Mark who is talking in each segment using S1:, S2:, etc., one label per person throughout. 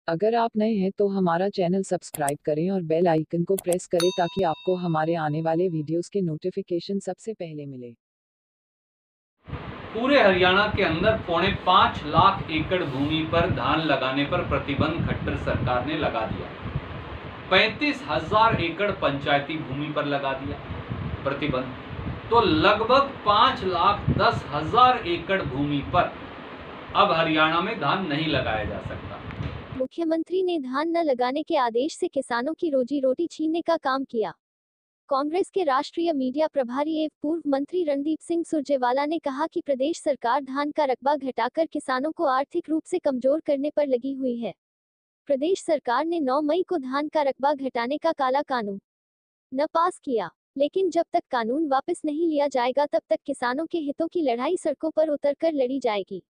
S1: अगर आप नए हैं तो हमारा चैनल सब्सक्राइब करें और बेल आइकन को प्रेस करें ताकि आपको हमारे आने वाले वीडियोस के नोटिफिकेशन सबसे पहले मिले।
S2: पूरे हरियाणा के अंदर 5.25 लाख एकड़ भूमि पर धान लगाने पर प्रतिबंध खट्टर सरकार ने लगा दिया। 35,000 एकड़ पंचायती भूमि पर लगा दिया प्रतिबंध, तो लगभग 5,10,000 एकड़ भूमि पर अब हरियाणा में धान नहीं लगाया जा सकता।
S3: मुख्यमंत्री ने धान न लगाने के आदेश से किसानों की रोजी रोटी छीनने का काम किया। कांग्रेस के राष्ट्रीय मीडिया प्रभारी एवं पूर्व मंत्री रणदीप सिंह सुरजेवाला ने कहा कि प्रदेश सरकार धान का रकबा घटाकर किसानों को आर्थिक रूप से कमजोर करने पर लगी हुई है। प्रदेश सरकार ने 9 मई को धान का रकबा घटाने का काला कानून न पास किया, लेकिन जब तक कानून वापस नहीं लिया जाएगा तब तक किसानों के हितों की लड़ाई सड़कों पर उतरकर लड़ी जाएगी।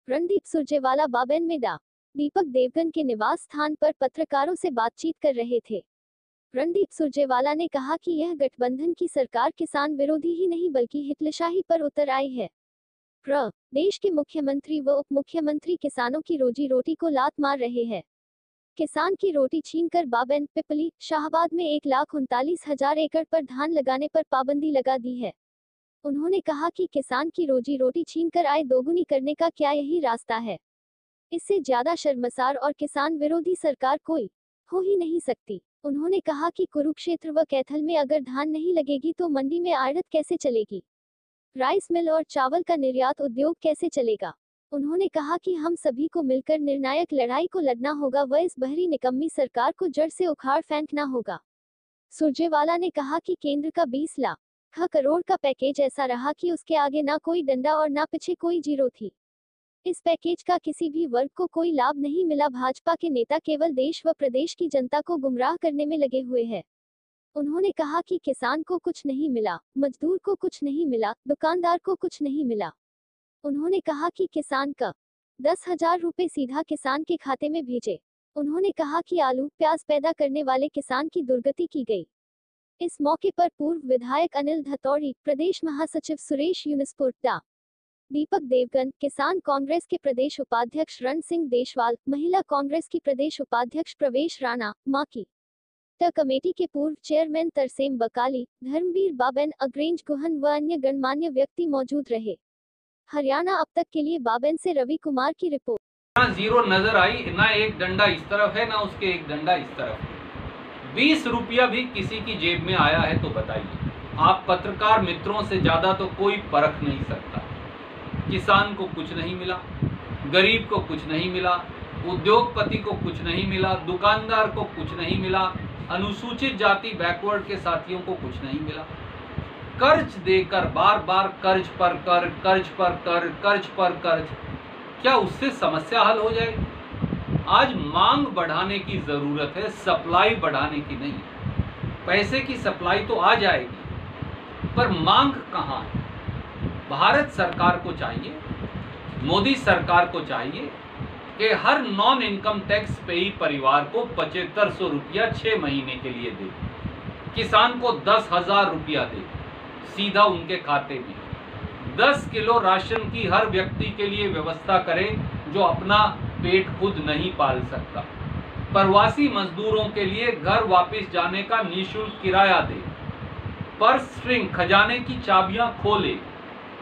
S3: रणदीप सुरजेवाला बाबेन में डा. दीपक देवगन के निवास स्थान पर पत्रकारों से बातचीत कर रहे थे। रणदीप सुरजेवाला ने कहा कि यह गठबंधन की सरकार किसान विरोधी ही नहीं बल्कि हिटलरशाही पर उतर आई है। प्रदेश के मुख्यमंत्री व उप मुख्यमंत्री किसानों की रोजी रोटी को लात मार रहे हैं। किसान की रोटी छीनकर बाबेन, पिपली, शाहबाद में 1,39,000 एकड़ पर धान लगाने पर पाबंदी लगा दी है। उन्होंने कहा कि किसान की रोजी रोटी छीनकर आय दोगुनी करने का क्या यही रास्ता है? इससे ज्यादा शर्मसार और किसान विरोधी सरकार कोई हो ही नहीं सकती। उन्होंने कहा कि कुरुक्षेत्र व कैथल में अगर धान नहीं लगेगी तो मंडी में आड़त कैसे चलेगी? राइस मिल और चावल का निर्यात उद्योग कैसे चलेगा? उन्होंने कहा कि हम सभी को मिलकर निर्णायक लड़ाई को लड़ना होगा व इस बहरी निकम्मी सरकार को जड़ से उखाड़ फेंकना होगा। सुरजेवाला ने कहा कि केंद्र का 20 लाख करोड़ का पैकेज ऐसा रहा कि उसके आगे ना कोई डंडा और ना पीछे कोई जीरो थी। इस पैकेज का किसी भी वर्ग को कोई लाभ नहीं मिला। भाजपा के नेता केवल देश व प्रदेश की जनता को गुमराह करने में लगे हुए हैं। उन्होंने कहा कि किसान को कुछ नहीं मिला, मजदूर को कुछ नहीं मिला, दुकानदार को कुछ नहीं मिला। उन्होंने कहा कि किसान का 10,000 रुपए सीधा किसान के खाते में भेजे। उन्होंने कहा कि आलू प्याज पैदा करने वाले किसान की दुर्गति की गई। इस मौके पर पूर्व विधायक अनिल धतौड़ी, प्रदेश महासचिव सुरेश यूनुसपुर, डा. दीपक देवगन, किसान कांग्रेस के प्रदेश उपाध्यक्ष रण सिंह देशवाल, महिला कांग्रेस की प्रदेश उपाध्यक्ष प्रवेश राणा, माकी ट कमेटी के पूर्व चेयरमैन तरसेम बकाली, धर्मवीर बाबेन, अग्रेंज गुहन व अन्य गणमान्य व्यक्ति मौजूद रहे। हरियाणा अब तक के लिए बाबेन से रवि कुमार की रिपोर्ट।
S2: ना जीरो नजर आई, ना एक डंडा इस तरफ है ना उसके एक डंडा इस तरफ है। 20 रुपया भी किसी की जेब में आया है तो बताइए। आप पत्रकार मित्रों से ज्यादा तो कोई परख नहीं सकता। किसान को कुछ नहीं मिला, गरीब को कुछ नहीं मिला, उद्योगपति को कुछ नहीं मिला, दुकानदार को कुछ नहीं मिला, अनुसूचित जाति बैकवर्ड के साथियों को कुछ नहीं मिला। कर्ज देकर बार बार कर्ज पर कर्ज, कर्ज पर कर्ज, कर्ज पर कर्ज, क्या उससे समस्या हल हो जाएगी? आज मांग बढ़ाने की जरूरत है, सप्लाई बढ़ाने की नहीं। पैसे की सप्लाई तो आ जाएगी, पर मांग कहाँ है? भारत सरकार को चाहिए, मोदी सरकार को चाहिए कि हर नॉन इनकम टैक्स पेई परिवार को 7500 रुपया 6 महीने के लिए दे, किसान को 10,000 रुपया दे सीधा उनके खाते में, 10 किलो राशन की हर व्यक्ति के लिए व्यवस्था करे जो अपना पेट खुद नहीं पाल सकता, प्रवासी मजदूरों के लिए घर वापस जाने का निःशुल्क किराया दे, पर्स स्ट्रिंग खजाने की चाबियां खोले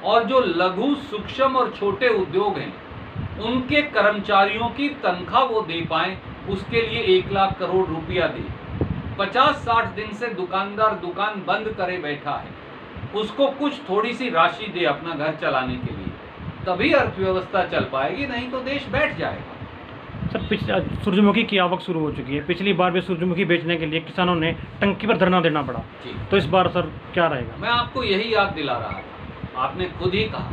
S2: और जो लघु, सूक्ष्म और छोटे उद्योग हैं उनके कर्मचारियों की तनख्वाह वो दे पाएं, उसके लिए 1 लाख करोड़ रुपया दे। 50-60 दिन से दुकानदार दुकान बंद करे बैठा है, उसको कुछ थोड़ी सी राशि दे अपना घर चलाने के लिए, तभी अर्थव्यवस्था चल पाएगी, नहीं तो देश बैठ जाएगा।
S4: सर, सूरजमुखी की आवक शुरू हो चुकी है। पिछली बार भी सूरजमुखी बेचने के लिए किसानों ने टंकी पर धरना देना पड़ा, तो इस बार सर क्या रहेगा?
S2: मैं आपको यही याद दिला रहा था। आपने खुद ही कहा,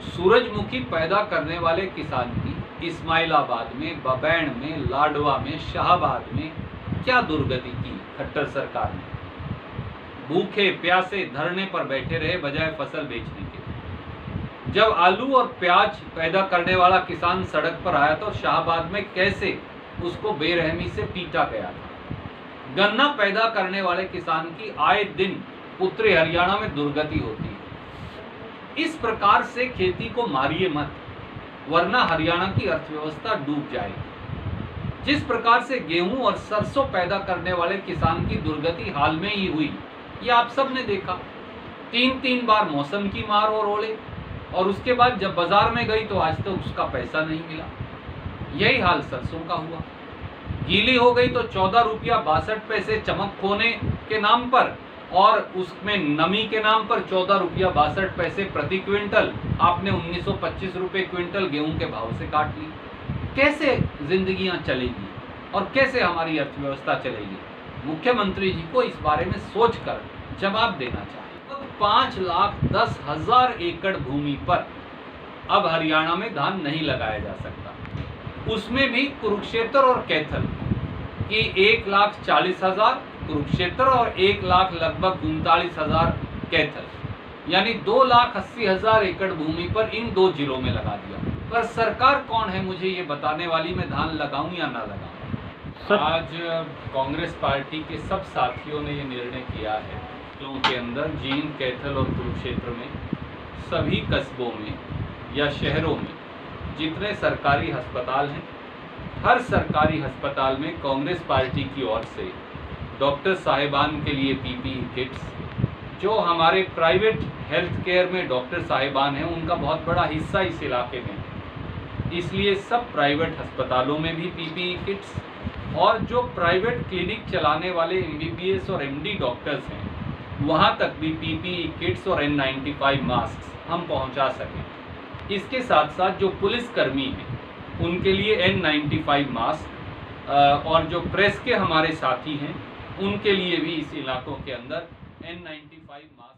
S2: सूरजमुखी पैदा करने वाले किसान की इस्माइलाबाद में, बबैन में, लाडवा में, शाहबाद में क्या दुर्गति की खट्टर सरकार ने? भूखे प्यासे धरने पर बैठे रहे बजाय फसल बेचने के। जब आलू और प्याज पैदा करने वाला किसान सड़क पर आया तो शाहबाद में कैसे उसको बेरहमी से पीटा गया था। गन्ना पैदा करने वाले किसान की आए दिन उत्तरी हरियाणा में दुर्गति होती है। इस प्रकार से खेती को मारिए मत, वरना हरियाणा की अर्थव्यवस्था डूब जाएगी। जिस प्रकार से गेहूं और सरसों पैदा करने वाले किसान की दुर्गति हाल में ही हुई, ये आप सब ने देखा। 3 बार मौसम की मार और ओले, और उसके बाद जब बाजार में गई तो आज तक उसका पैसा नहीं मिला। यही हाल सरसों का हुआ। गीली हो गई तो 14 रुपया 62 पैसे चमक खोने के नाम पर, और उसमें नमी के नाम पर 14 रुपया 62 पैसे प्रति क्विंटल आपने 1925 रुपये क्विंटल गेहूं के भाव से काट ली। कैसे जिंदगियां चलेगी और कैसे हमारी अर्थव्यवस्था चलेगी? मुख्यमंत्री जी को इस बारे में सोचकर जवाब देना चाहिए। 5,10,000 एकड़ भूमि पर अब हरियाणा में धान नहीं लगाया जा सकता। उसमें भी कुरुक्षेत्र और कैथल की 1,40,000 कुरुक्षेत्र और 1,00,000 लगभग 39,000 कैथल, यानी 2,80,000 एकड़ भूमि पर इन 2 जिलों में लगा दिया। पर सरकार कौन है मुझे ये बताने वाली मैं धान लगाऊं या ना लगाऊं? आज कांग्रेस पार्टी के सब साथियों ने ये निर्णय किया है के अंदर जींद, कैथल और कुरुक्षेत्र में सभी कस्बों में या शहरों में जितने सरकारी अस्पताल हैं, हर सरकारी अस्पताल में कांग्रेस पार्टी की ओर से डॉक्टर साहिबान के लिए पीपीई किट्स, जो हमारे प्राइवेट हेल्थ केयर में डॉक्टर साहिबान हैं उनका बहुत बड़ा हिस्सा इस इलाके में, इसलिए सब प्राइवेट अस्पतालों में भी पीपीई किट्स, और जो प्राइवेट क्लिनिक चलाने वाले एमबीबीएस और एमडी डॉक्टर्स हैं वहाँ तक भी पीपीई किट्स और N95 मास्क हम पहुँचा सकें। इसके साथ साथ जो पुलिसकर्मी हैं उनके लिए N95 मास्क, और जो प्रेस के हमारे साथी हैं उनके लिए भी इस इलाकों के अंदर N95 मास्क